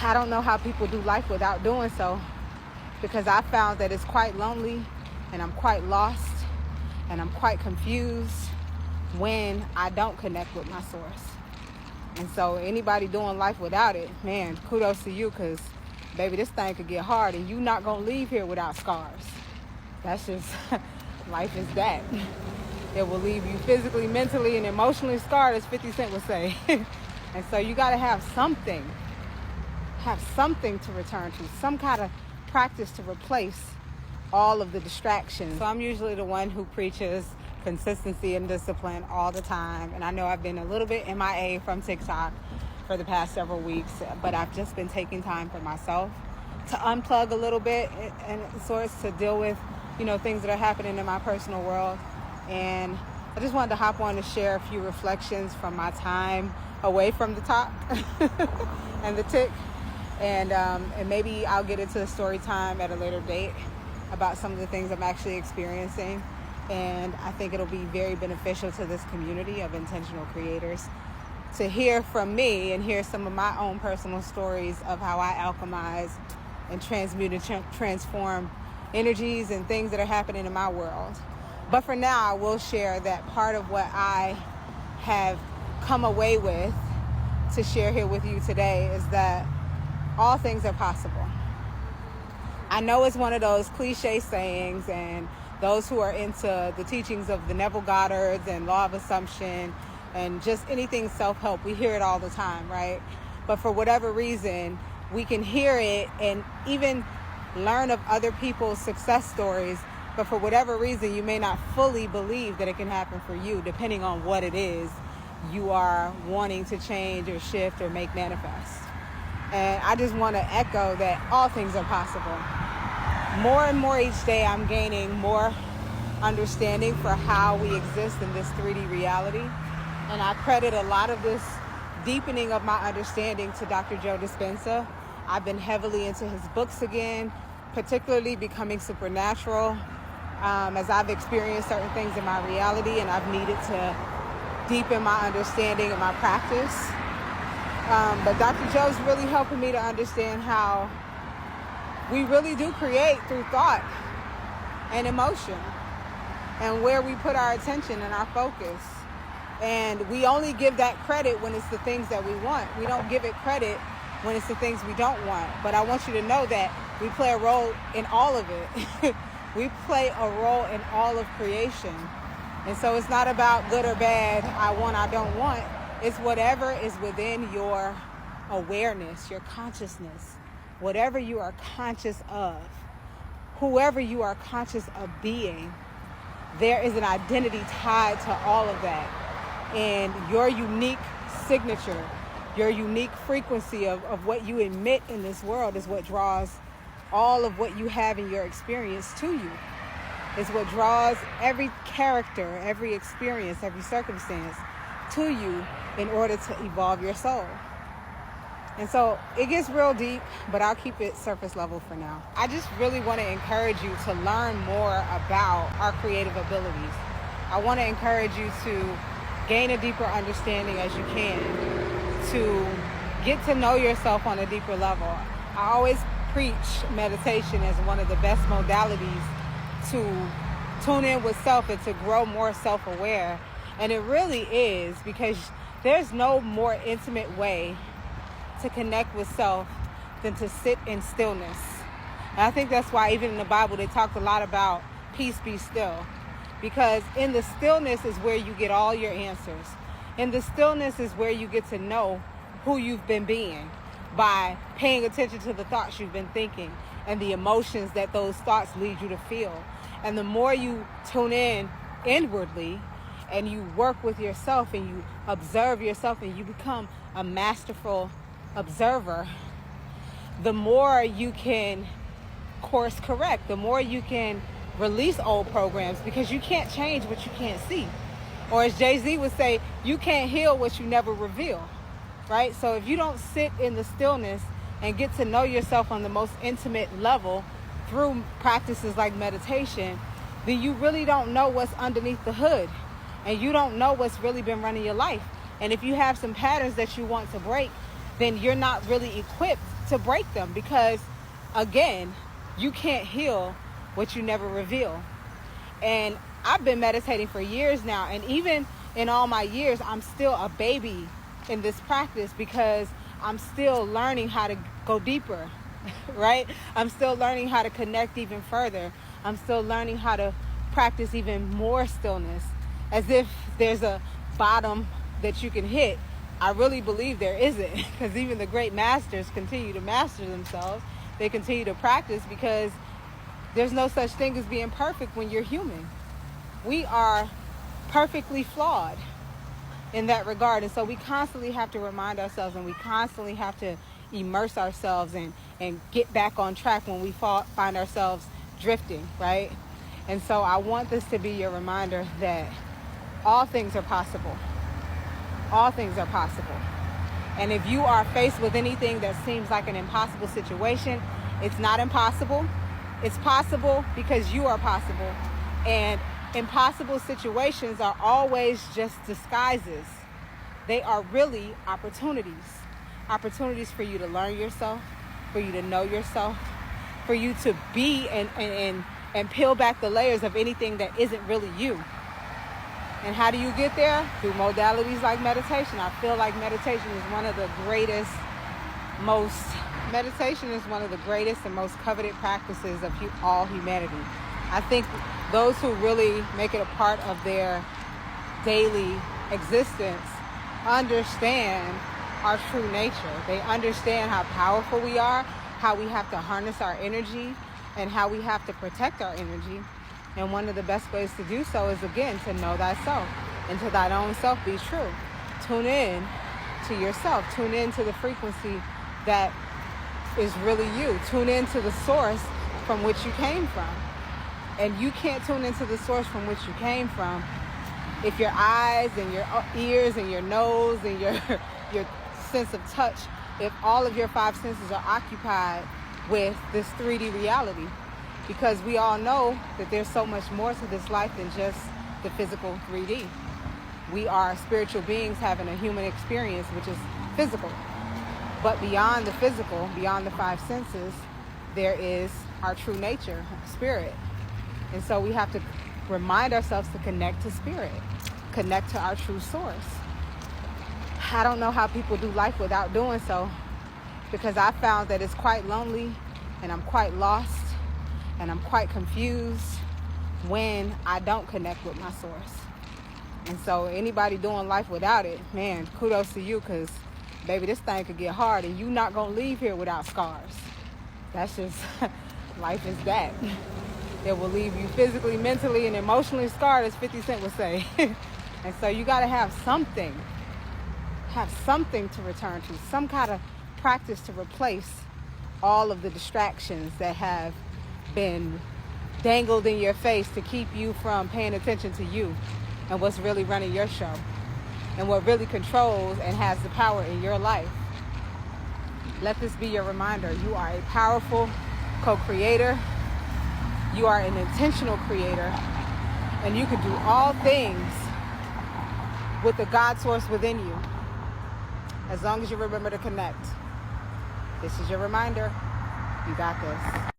I don't know how people do life without doing so, because I found that it's quite lonely and I'm quite lost and I'm quite confused when I don't connect with my source. And so anybody doing life without it, man, kudos to you, because baby, this thing could get hard and you not gonna leave here without scars. That's just, life is that. It will leave you physically, mentally, and emotionally scarred, as 50 Cent would say. And so you gotta have something to return to, some kind of practice to replace all of the distractions. So I'm usually the one who preaches consistency and discipline all the time. And I know I've been a little bit MIA from TikTok for the past several weeks, but I've just been taking time for myself to unplug a little bit and sorts to deal with, things that are happening in my personal world. And I just wanted to hop on to share a few reflections from my time away from the talk and the tick. And maybe I'll get into the story time at a later date about some of the things I'm actually experiencing. And I think it'll be very beneficial to this community of intentional creators to hear from me and hear some of my own personal stories of how I alchemize and transmute and transform energies and things that are happening in my world. But for now, I will share that part of what I have come away with to share here with you today is that all things are possible. I know it's one of those cliche sayings, and those who are into the teachings of the Neville Goddards and law of assumption and just anything self-help, we hear it all the time, right? But for whatever reason, we can hear it and even learn of other people's success stories, but for whatever reason, you may not fully believe that it can happen for you, depending on what it is you are wanting to change or shift or make manifest. And I just want to echo that all things are possible. More and more each day, I'm gaining more understanding for how we exist in this 3D reality. And I credit a lot of this deepening of my understanding to Dr. Joe Dispenza. I've been heavily into his books again, particularly Becoming Supernatural, as I've experienced certain things in my reality and I've needed to deepen my understanding and my practice. But Dr. Joe's really helping me to understand how we really do create through thought and emotion and where we put our attention and our focus. And we only give that credit when it's the things that we want. We don't give it credit when it's the things we don't want. But I want you to know that we play a role in all of it. We play a role in all of creation. And so it's not about good or bad, I want, I don't want. It's whatever is within your awareness, your consciousness, whatever you are conscious of, whoever you are conscious of being, there is an identity tied to all of that. And your unique signature, your unique frequency of what you emit in this world is what draws all of what you have in your experience to you. It's what draws every character, every experience, every circumstance to you in order to evolve your soul. And so it gets real deep, but I'll keep it surface level for now. I just really want to encourage you to learn more about our creative abilities. I want to encourage you to gain a deeper understanding as you can, to get to know yourself on a deeper level. I always preach meditation as one of the best modalities to tune in with self and to grow more self-aware. And it really is, because there's no more intimate way to connect with self than to sit in stillness. And I think that's why even in the Bible, they talked a lot about peace be still, because in the stillness is where you get all your answers. In the stillness is where you get to know who you've been being by paying attention to the thoughts you've been thinking and the emotions that those thoughts lead you to feel. And the more you tune in inwardly and you work with yourself and you observe yourself and you become a masterful observer, the more you can course correct, the more you can release old programs, because you can't change what you can't see. Or as Jay-Z would say, you can't heal what you never reveal, right? So if you don't sit in the stillness and get to know yourself on the most intimate level through practices like meditation, then you really don't know what's underneath the hood, and you don't know what's really been running your life. And if you have some patterns that you want to break, then you're not really equipped to break them, because again, you can't heal what you never reveal. And I've been meditating for years now, and even in all my years, I'm still a baby in this practice, because I'm still learning how to go deeper, right? I'm still learning how to connect even further. I'm still learning how to practice even more stillness, as if there's a bottom that you can hit. I really believe there isn't, because even the great masters continue to master themselves. They continue to practice, because there's no such thing as being perfect when you're human. We are perfectly flawed in that regard. And so we constantly have to remind ourselves, and we constantly have to immerse ourselves and get back on track when we find ourselves drifting, right? And so I want this to be your reminder that all things are possible. All things are possible. And if you are faced with anything that seems like an impossible situation, it's not impossible. It's possible because you are possible. And impossible situations are always just disguises. They are really opportunities. Opportunities for you to learn yourself, for you to know yourself, for you to be and peel back the layers of anything that isn't really you. And how do you get there? Through modalities like meditation. I feel like meditation is one of the greatest and most coveted practices of all humanity. I think those who really make it a part of their daily existence understand our true nature. They understand how powerful we are, how we have to harness our energy, and how we have to protect our energy. And one of the best ways to do so is, again, to know thyself, and to thine own self be true. Tune in to yourself. Tune in to the frequency that is really you. Tune in to the source from which you came from. And you can't tune into the source from which you came from if your eyes and your ears and your nose and your sense of touch, if all of your five senses are occupied with this 3D reality. Because we all know that there's so much more to this life than just the physical 3D. We are spiritual beings having a human experience, which is physical. But beyond the physical, beyond the five senses, there is our true nature, spirit. And so we have to remind ourselves to connect to spirit, connect to our true source. I don't know how people do life without doing so, because I found that it's quite lonely, and I'm quite lost, and I'm quite confused when I don't connect with my source. And so anybody doing life without it, man, kudos to you, because baby, this thing could get hard, and you're not gonna leave here without scars. That's just, life is that. It will leave you physically, mentally, and emotionally scarred, as 50 Cent would say. And so you gotta have something to return to, some kind of practice to replace all of the distractions that have been dangled in your face to keep you from paying attention to you and what's really running your show and what really controls and has the power in your life. Let this be your reminder. You are a powerful co-creator. You are an intentional creator, and you can do all things with the God source within you, as long as you remember to connect. This is your reminder. You got this.